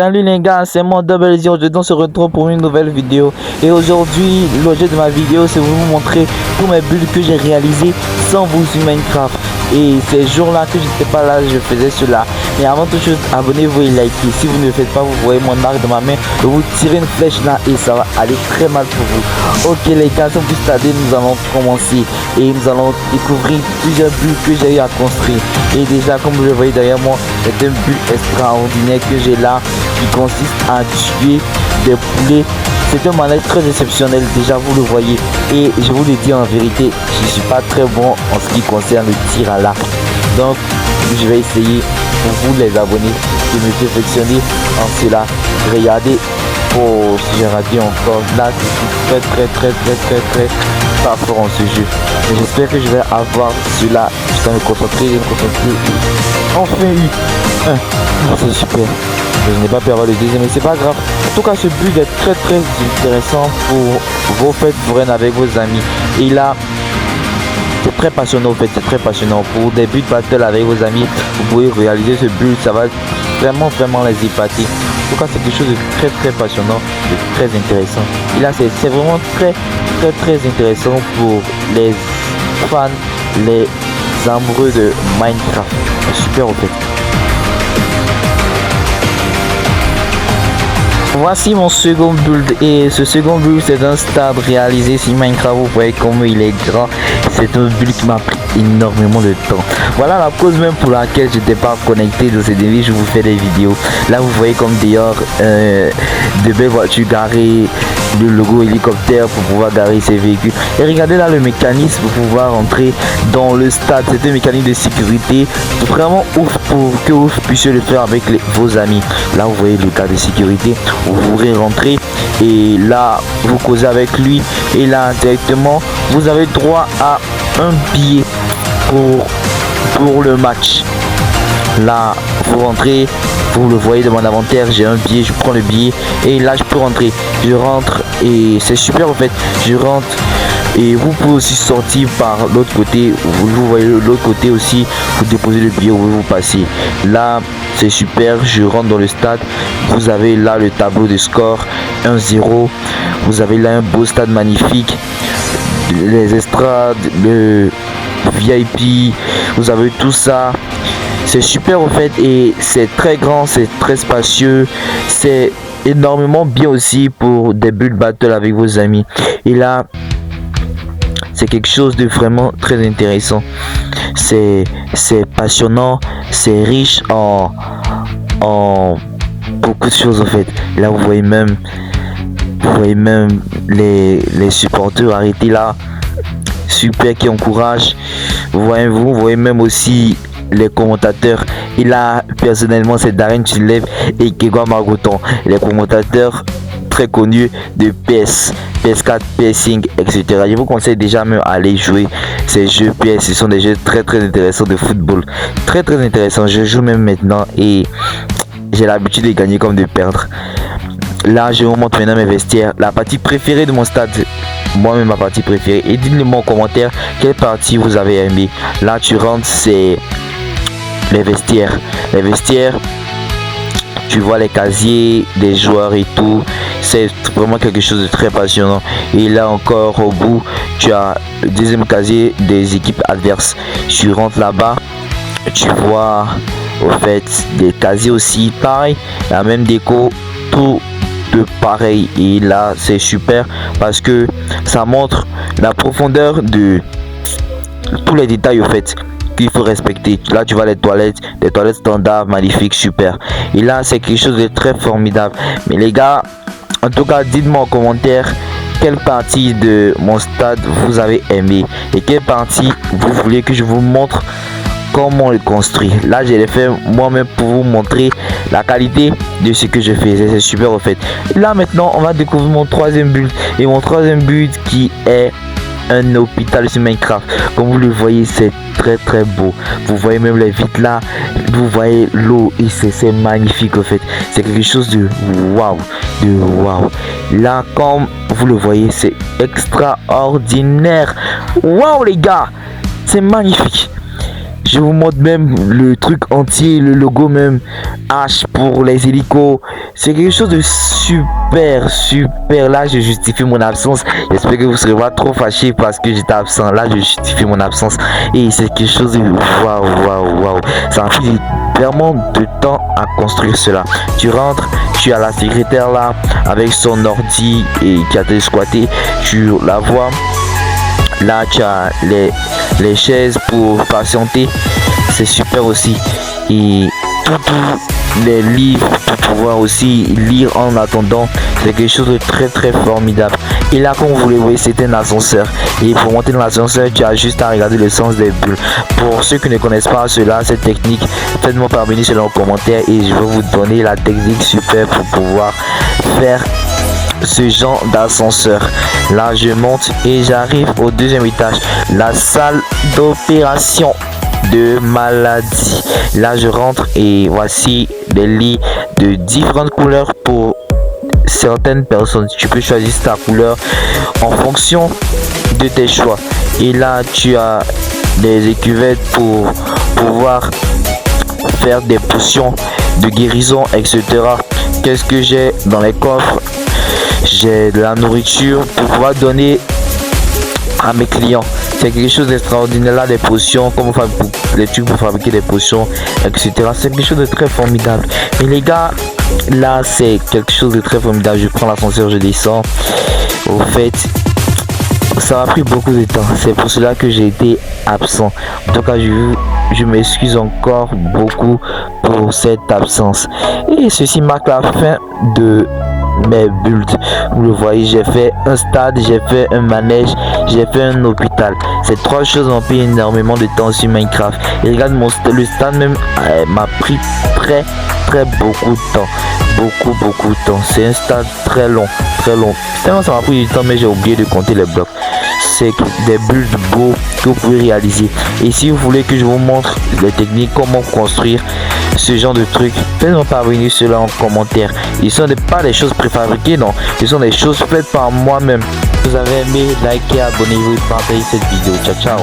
Salut les gars, c'est mon Double Zero, on se retrouve pour une nouvelle vidéo. Et aujourd'hui, l'objet de ma vidéo, c'est vous montrer tous mes builds que j'ai réalisés sans vous sur Minecraft. Et ces jours-là que j'étais pas là, je faisais cela. Mais avant toute chose, abonnez-vous et likez. Si vous ne le faites pas, vous voyez mon arc dans ma main, vous tirez une flèche là et ça va aller très mal pour vous. Ok les gars, sans plus tarder, nous allons commencer. Et nous allons découvrir plusieurs builds que j'ai eu à construire. Et déjà, comme vous le voyez derrière moi, c'est un build extraordinaire que j'ai là, qui consiste à tuer des poulets. C'est un manège très exceptionnel, déjà vous le voyez. Et je vous le dis en vérité, je ne suis pas très bon en ce qui concerne le tir à l'arc. Donc je vais essayer pour vous les abonnés de me perfectionner en cela. Regardez, oh si j'ai raté encore, là je suis très pas fort en ce jeu. Mais j'espère que je vais avoir cela. Je dois me concentrer. Enfin eu un. C'est super. Je n'ai pas pu avoir le deuxième, mais c'est pas grave. En tout cas, ce but est très intéressant pour vos fêtes foraines avec vos amis. Et là, c'est très passionnant en fait, c'est très passionnant. Pour des buts battle avec vos amis, vous pouvez réaliser ce but, ça va vraiment les épater. En tout cas, c'est quelque chose de très passionnant, de très intéressant. Et là, c'est vraiment très intéressant pour les fans, les amoureux de Minecraft. C'est super en fait. Voici mon second build et ce second build c'est un stade réalisé sur Minecraft. Vous voyez comme il est grand. C'est un build qui m'a pris énormément de temps. Voilà la cause même pour laquelle je n'étais pas connecté de ces débuts. Je vous fais des vidéos. Là vous voyez comme dehors de belles voitures garées, le logo hélicoptère pour pouvoir garer ces véhicules. Et regardez là le mécanisme pour pouvoir entrer dans le stade. C'est un mécanisme de sécurité vraiment ouf pour que vous puissiez le faire avec vos amis. Là vous voyez le cas de sécurité. Vous pourrez rentrer et là vous causez avec lui et là directement vous avez droit à un billet pour le match. Là vous rentrez, vous le voyez de mon inventaire, j'ai un billet, je prends le billet et là je peux rentrer, je rentre et c'est super en fait. Je rentre et vous pouvez aussi sortir par l'autre côté. Vous voyez l'autre côté aussi, vous déposez le billet où vous passez. Là c'est super, je rentre dans le stade. Vous avez là le tableau de score 1-0. Vous avez là un beau stade magnifique, les estrades, le VIP, vous avez tout ça. C'est super en fait et c'est très grand, c'est très spacieux, c'est énormément bien aussi pour des build battle avec vos amis. Et là c'est quelque chose de vraiment très intéressant. C'est passionnant, c'est riche en beaucoup de choses en fait. Là vous voyez même les supporters arrêtés là, super, qui encouragent. Vous voyez même aussi les commentateurs. Et là personnellement c'est Darren Chilev et Kegwa Margoton, les commentateurs très connus de PS, PS4, PS5, etc. Je vous conseille déjà même à aller jouer ces jeux PS. Ce sont des jeux très intéressants de football, très intéressants. Je joue même maintenant et j'ai l'habitude de gagner comme de perdre. Là je vous montre maintenant mes vestiaires, la partie préférée de mon stade, moi-même ma partie préférée. Et dites-le-moi en commentaire quelle partie vous avez aimé. Là tu rentres, c'est les vestiaires, tu vois les casiers des joueurs et tout. C'est vraiment quelque chose de très passionnant. Et là encore au bout tu as le deuxième casier des équipes adverses. Tu rentres là-bas, tu vois au fait des casiers aussi pareil, la même déco, tout de pareil. Et là c'est super parce que ça montre la profondeur de tous les détails au fait qu'il faut respecter. Là tu vois les toilettes standards, magnifiques, super. Et là c'est quelque chose de très formidable. Mais les gars, en tout cas dites-moi en commentaire quelle partie de mon stade vous avez aimé et quelle partie vous voulez que je vous montre comment on le construit. Là je l'ai fait moi-même pour vous montrer la qualité de ce que je faisais. C'est super en fait. Et là maintenant on va découvrir mon troisième but. Et mon troisième but qui est un hôpital sur Minecraft. Comme vous le voyez, c'est très beau. Vous voyez même les vitres là, vous voyez l'eau et c'est magnifique en fait. C'est quelque chose de waouh, là comme vous le voyez, c'est extraordinaire. Waouh les gars, c'est magnifique. Je vous montre même le truc entier, le logo même H pour les hélicos. C'est quelque chose de super. Là, je justifie mon absence. J'espère que vous ne serez pas trop fâchés parce que j'étais absent. Là, je justifie mon absence. Et c'est quelque chose de waouh. Ça a pris vraiment de temps à construire cela. Tu rentres, tu as la secrétaire là avec son ordi et qui a été squatté. Tu la vois. Là, tu as les chaises pour patienter. C'est super aussi. Et tous les livres pour pouvoir aussi lire en attendant. C'est quelque chose de très formidable. Et là, comme vous le voyez, c'est un ascenseur. Et pour monter dans l'ascenseur, tu as juste à regarder le sens des bulles. Pour ceux qui ne connaissent pas cela, cette technique, faites-moi parvenir sur les commentaires et je vais vous donner la technique super pour pouvoir faire ce genre d'ascenseur. Là, je monte et j'arrive au deuxième étage, la salle d'opération de maladie. Là, je rentre et voici des lits de différentes couleurs pour certaines personnes. Tu peux choisir ta couleur en fonction de tes choix. Et là, tu as des écuvettes pour pouvoir faire des potions de guérison, etc. Qu'est-ce que j'ai dans les coffres? J'ai de la nourriture pour pouvoir donner à mes clients. C'est quelque chose d'extraordinaire là, des potions, comme les trucs pour fabriquer des potions, etc. C'est quelque chose de très formidable. Et les gars, là c'est quelque chose de très formidable. Je prends l'ascenseur, je descends. Au fait, ça m'a pris beaucoup de temps. C'est pour cela que j'ai été absent. En tout cas, je m'excuse encore beaucoup pour cette absence. Et ceci marque la fin de mes builds. Vous le voyez, j'ai fait un stade, j'ai fait un manège, j'ai fait un hôpital. Ces trois choses ont pris énormément de temps sur Minecraft. Et regarde, le stade même m'a pris très beaucoup de temps. Beaucoup de temps. C'est un stade très long. Tellement ça m'a pris du temps, mais j'ai oublié de compter les blocs. C'est des builds beaux que vous pouvez réaliser. Et si vous voulez que je vous montre les techniques, comment construire ce genre de trucs, faites-moi parvenir cela en commentaire. Ils sont pas des choses préfabriquées, non, ce sont des choses faites par moi-même. Si vous avez aimé, likez, abonnez-vous et partagez cette vidéo. Ciao.